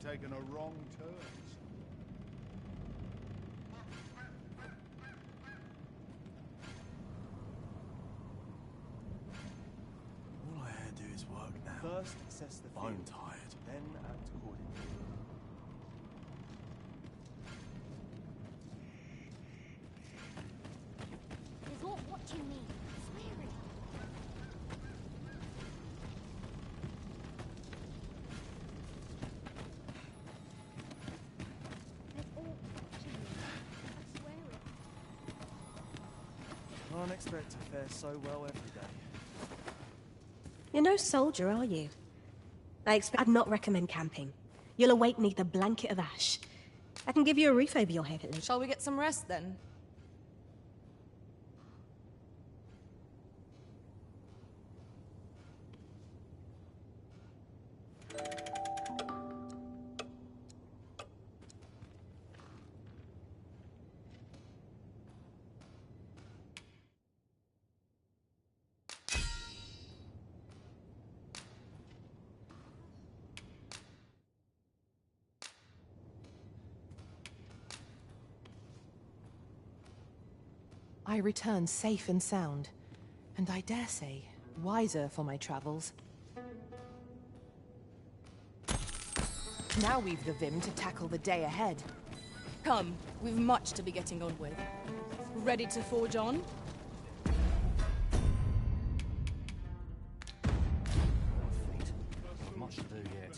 taken a wrong turn. All I had to do is work now. First, assess the field. I'm tired. Then act accordingly. There's all watching me. Swear it. There's all watching me. I swear it. Can't expect to fare so well every day. You're no soldier, are you? I'd not recommend camping. You'll awake neath a blanket of ash. I can give you a roof over your head at least. Shall we get some rest then? I return safe and sound, and I dare say, wiser for my travels. Now we've the vim to tackle the day ahead. Come, we've much to be getting on with. Ready to forge on? Feet. Much to do yet.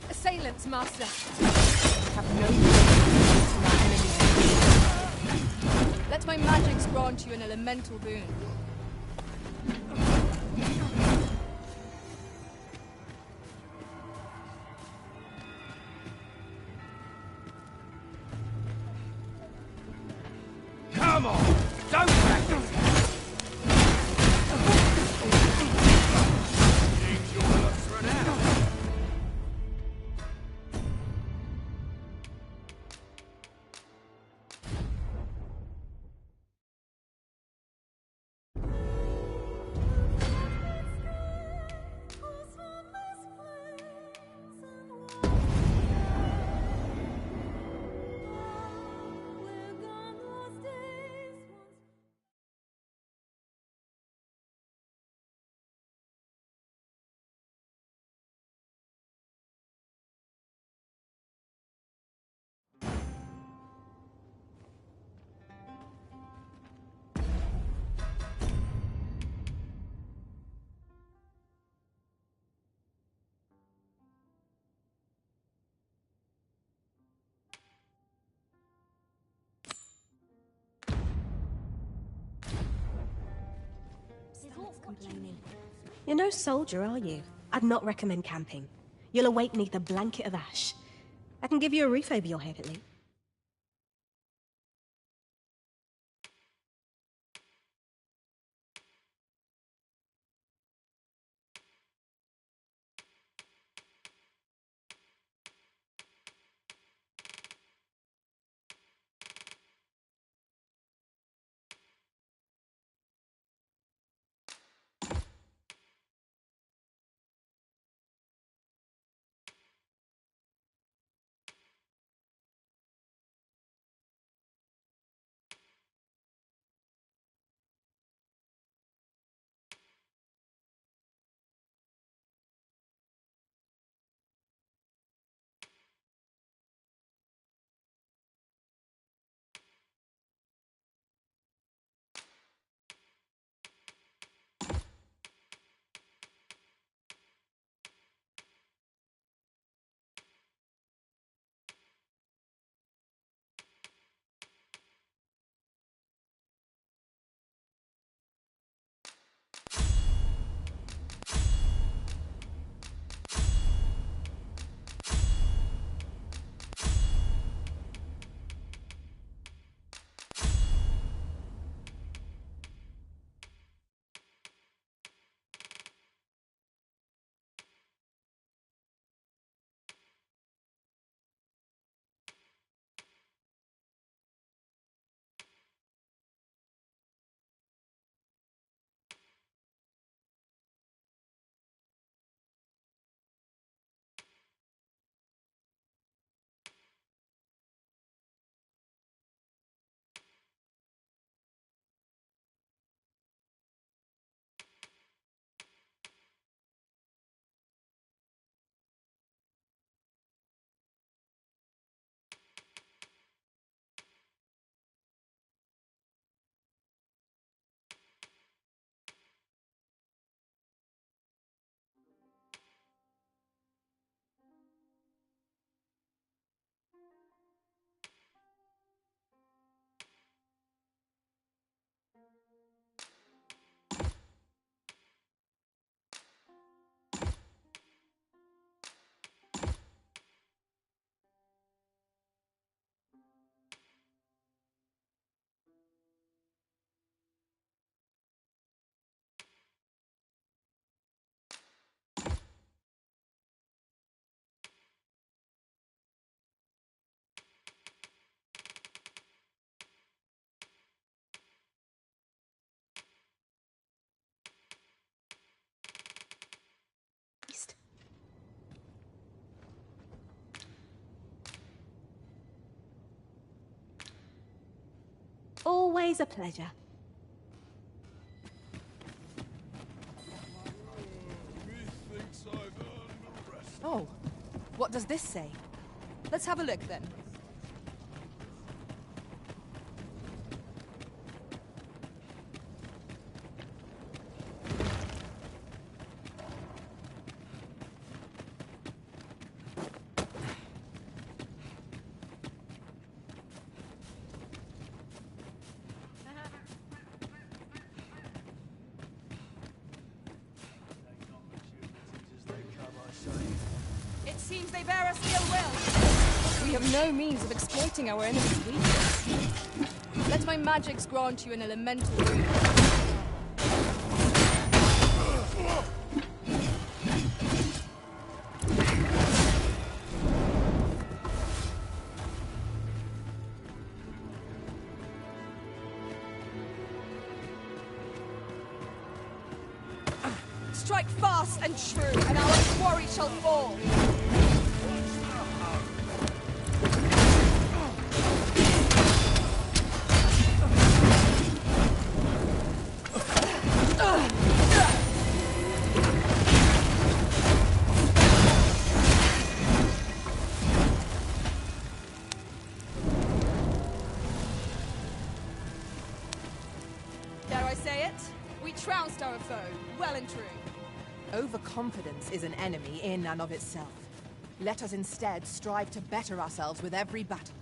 Assailants, master! Have no to my enemies. Let my magics grant you an elemental boon. Come on! Don't practice! Seems your luck's run out. Complaining. You're no soldier, are you? I'd not recommend camping. You'll awake neath a blanket of ash. I can give you a roof over your head at least. Always a pleasure. Methinks I've earned the rest. Oh, what does this say? Let's have a look then. It seems they bear us ill will. We have no means of exploiting our enemy's weakness. Let my magics grant you an elemental boon. Strike fast and true, and our quarry shall fall. Dare I say it? We trounced our foe, well and true. Overconfidence is an enemy in and of itself. Let us instead strive to better ourselves with every battle.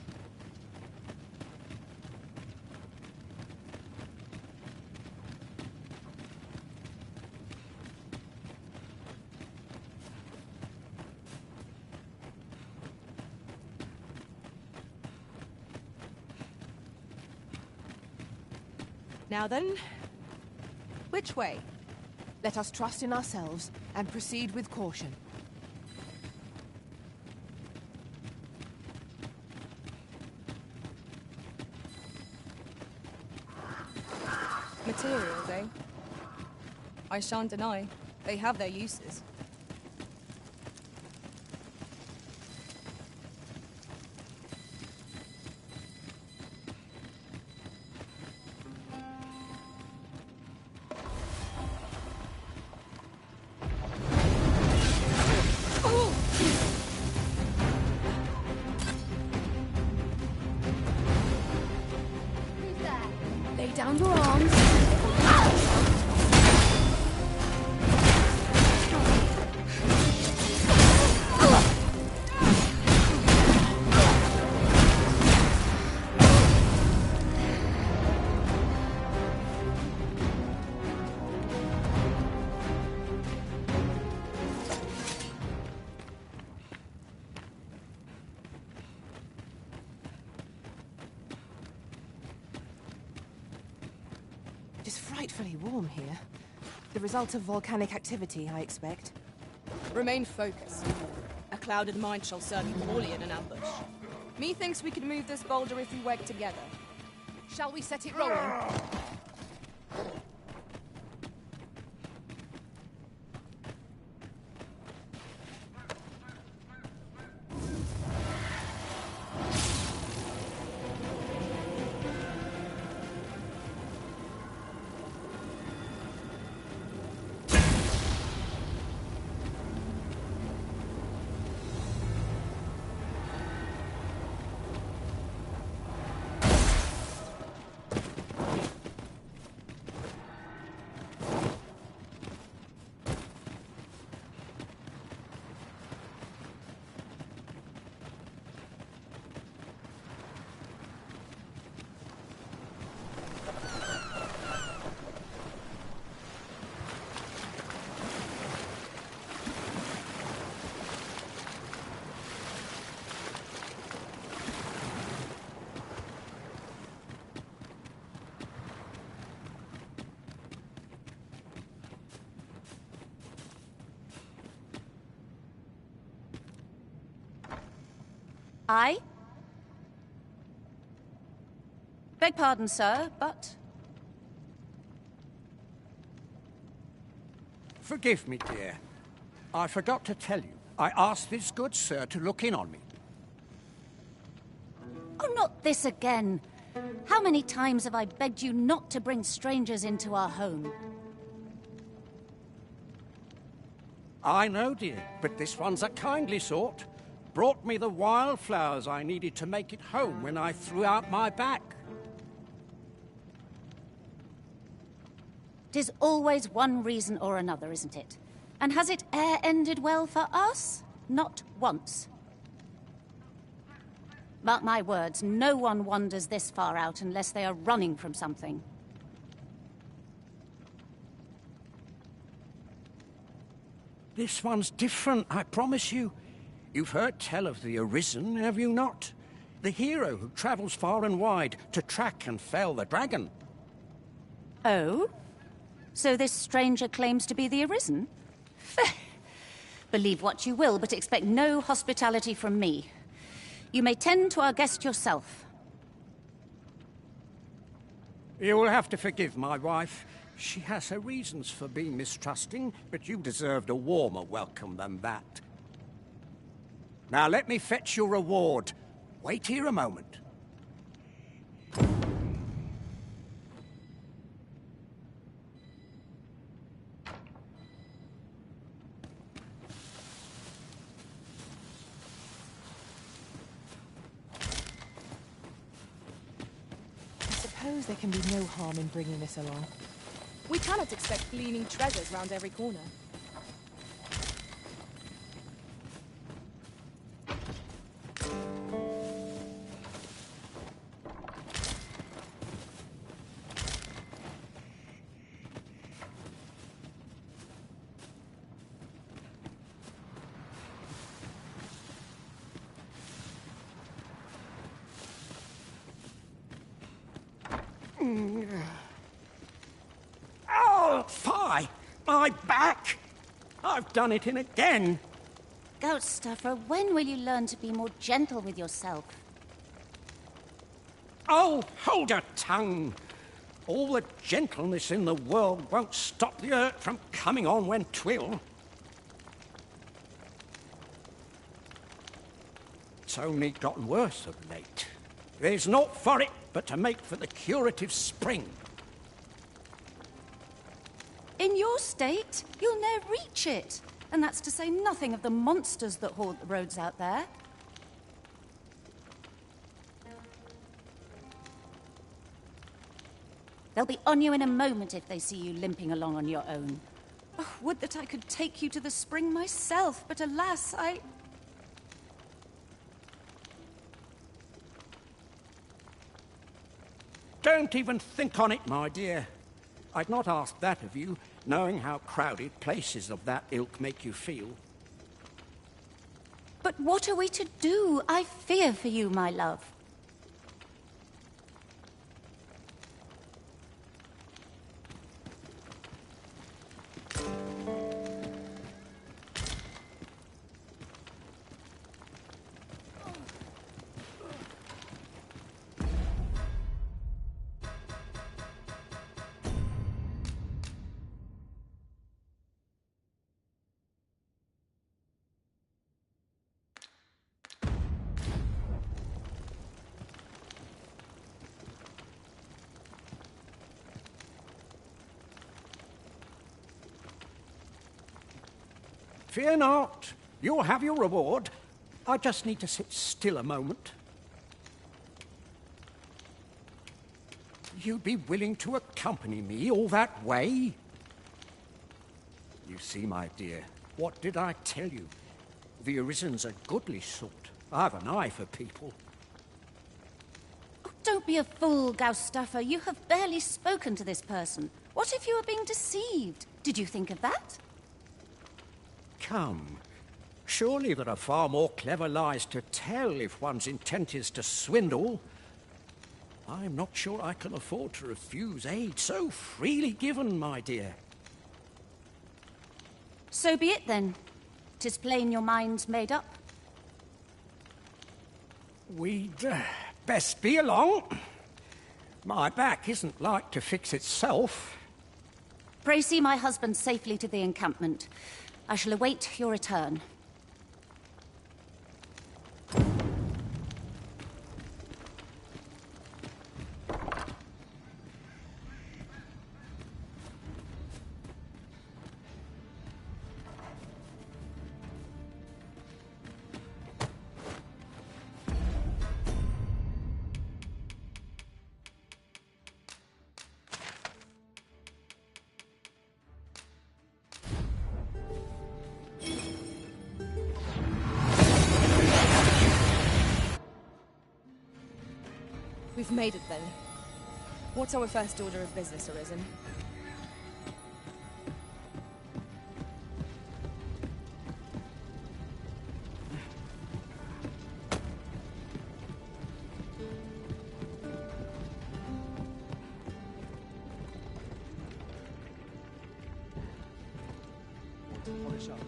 Now then, which way? Let us trust in ourselves and proceed with caution. Materials, eh? I shan't deny. They have their uses. Who's there? Lay down your arms. It is frightfully warm here. The result of volcanic activity, I expect. Remain focused. A clouded mind shall serve you poorly in an ambush. Methinks we could move this boulder if we work together. Shall we set it rolling? I? Beg pardon, sir, but... Forgive me, dear. I forgot to tell you. I asked this good sir to look in on me. Oh, not this again. How many times have I begged you not to bring strangers into our home? I know, dear, but this one's a kindly sort. Brought me the wildflowers I needed to make it home when I threw out my back. 'Tis always one reason or another, isn't it? And has it e'er ended well for us? Not once. Mark my words, no one wanders this far out unless they are running from something. This one's different, I promise you. You've heard tell of the Arisen, have you not? The hero who travels far and wide to track and fell the dragon. Oh? So this stranger claims to be the Arisen? Believe what you will, but expect no hospitality from me. You may tend to our guest yourself. You will have to forgive my wife. She has her reasons for being mistrusting, but you deserved a warmer welcome than that. Now let me fetch your reward. Wait here a moment. I suppose there can be no harm in bringing this along. We cannot expect gleaming treasures round every corner. Oh, fie! My back! I've done it in again. Goat stuffer, when will you learn to be more gentle with yourself? Oh, hold your tongue. All the gentleness in the world won't stop the hurt from coming on when 'twill. It's only gotten worse of late. There's naught for it but to make for the curative spring. In your state, you'll ne'er reach it. And that's to say nothing of the monsters that haunt the roads out there. They'll be on you in a moment if they see you limping along on your own. Oh, would that I could take you to the spring myself, but alas, Don't even think on it, my dear. I'd not ask that of you, knowing how crowded places of that ilk make you feel. But what are we to do? I fear for you, my love. Fear not. You'll have your reward. I just need to sit still a moment. You'd be willing to accompany me all that way? You see, my dear, what did I tell you? The Arisen's a goodly sort. I've an eye for people. Oh, don't be a fool, Gaustuffer. You have barely spoken to this person. What if you were being deceived? Did you think of that? Come. Surely there are far more clever lies to tell if one's intent is to swindle. I'm not sure I can afford to refuse aid so freely given, my dear. So be it then. 'Tis plain your mind's made up. We'd best be along. My back isn't like to fix itself. Pray see my husband safely to the encampment. I shall await your return. We've made it then. What's our first order of business, Arisen? Polish up, man.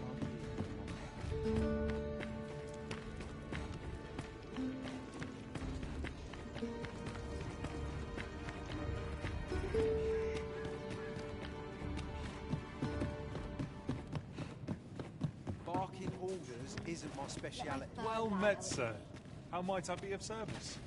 Barking orders isn't my speciality. Well met, sir. How might I be of service?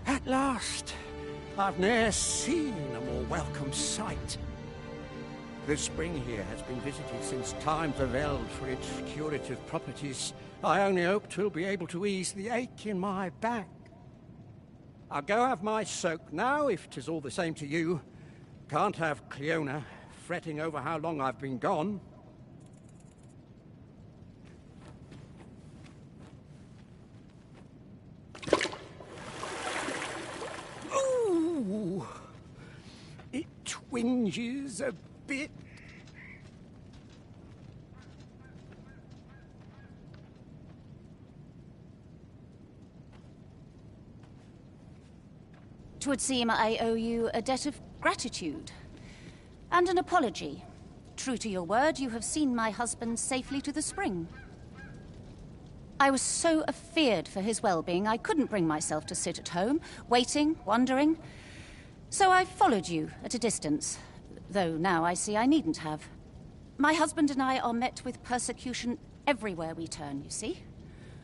At last! I've ne'er seen a more welcome sight. The spring here has been visited since time prevailed for its curative properties. I only hope 'twill be able to ease the ache in my back. I'll go have my soak now, if 'tis all the same to you. Can't have Cleona fretting over how long I've been gone. Ooh! It twinges a bit. Twould seem I owe you a debt of gratitude. And an apology. True to your word, you have seen my husband safely to the spring. I was so afeard for his well-being, I couldn't bring myself to sit at home, waiting, wondering. So I followed you at a distance, though now I see I needn't have. My husband and I are met with persecution everywhere we turn, you see.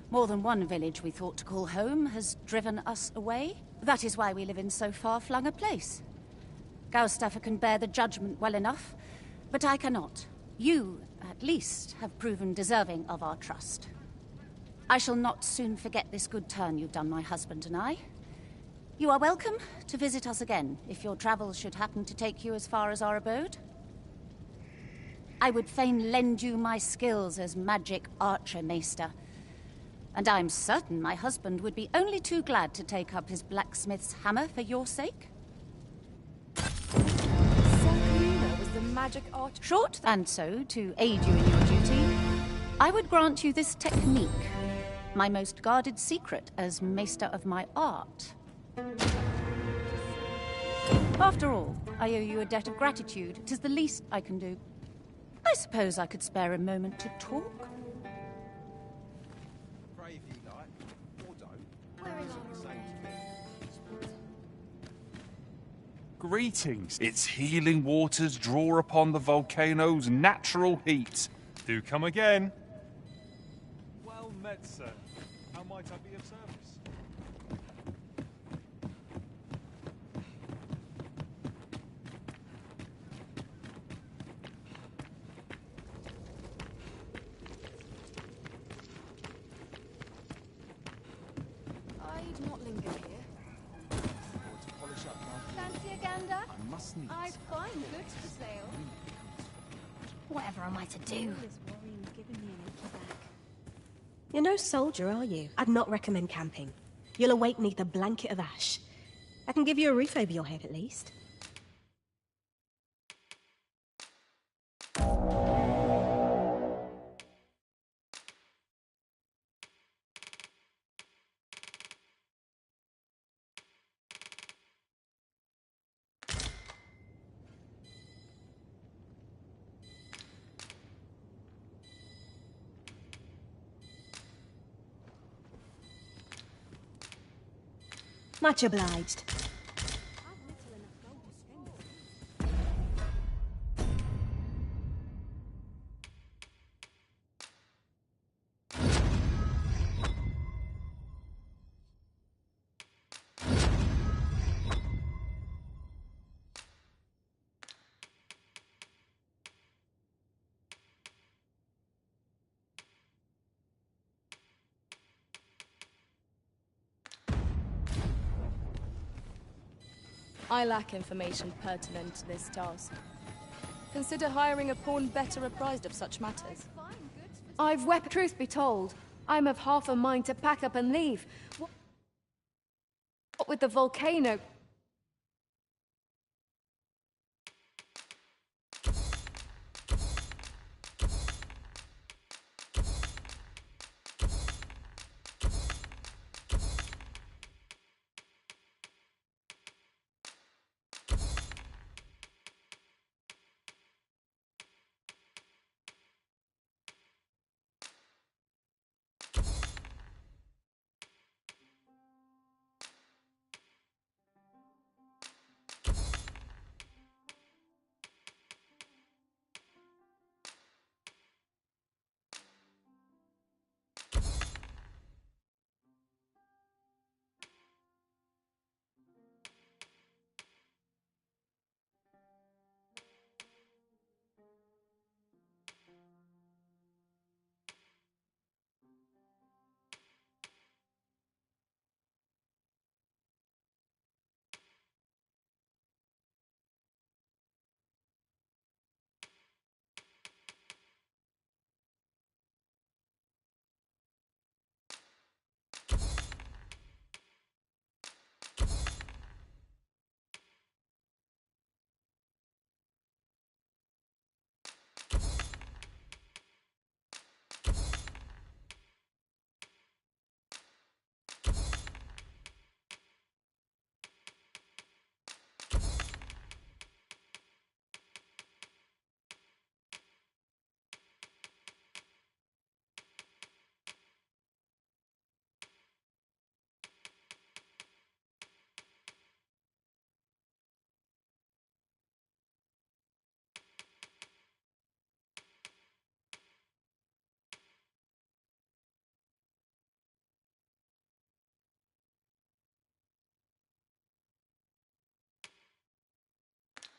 More than one village we thought to call home has driven us away. That is why we live in so far-flung a place. Gaustaffer can bear the judgment well enough, but I cannot. You, at least, have proven deserving of our trust. I shall not soon forget this good turn you've done my husband and I. You are welcome to visit us again, if your travels should happen to take you as far as our abode. I would fain lend you my skills as magic archer, Maester. And I'm certain my husband would be only too glad to take up his blacksmith's hammer for your sake. Cleona was the magic archer. Short, and so, to aid you in your duty, I would grant you this technique, my most guarded secret as Maester of my art. After all, I owe you a debt of gratitude. 'Tis the least I can do. I suppose I could spare a moment to talk. Brave you like, or don't. Where is It's all the same to me. Greetings. Its healing waters draw upon the volcano's natural heat. Do come again. Well met, sir. How might I be of service? I'd not linger here. To polish up, man. Fancy a gander? I must needs. I've fine goods for sale. Whatever am I to do? Worrying's giving me an achy back. You're no soldier, are you? I'd not recommend camping. You'll awake neath a blanket of ash. I can give you a roof over your head at least. Much obliged. I lack information pertinent to this task. Consider hiring a pawn better apprised of such matters. I've wept. Truth be told, I'm of half a mind to pack up and leave. What with the volcano?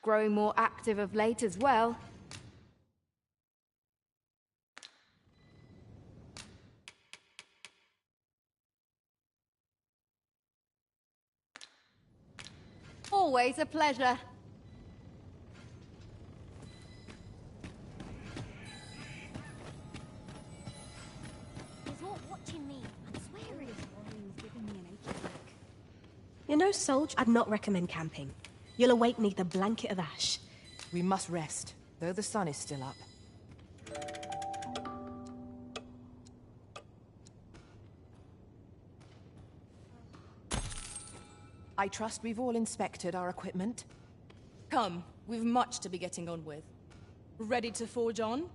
Growing more active of late as well. Always a pleasure. He's all watching me. I'm swearing. Giving me an achy back. You're no soldier. I'd not recommend camping. You'll awake neath a blanket of ash. We must rest, though the sun is still up. I trust we've all inspected our equipment. Come, we've much to be getting on with. Ready to forge on?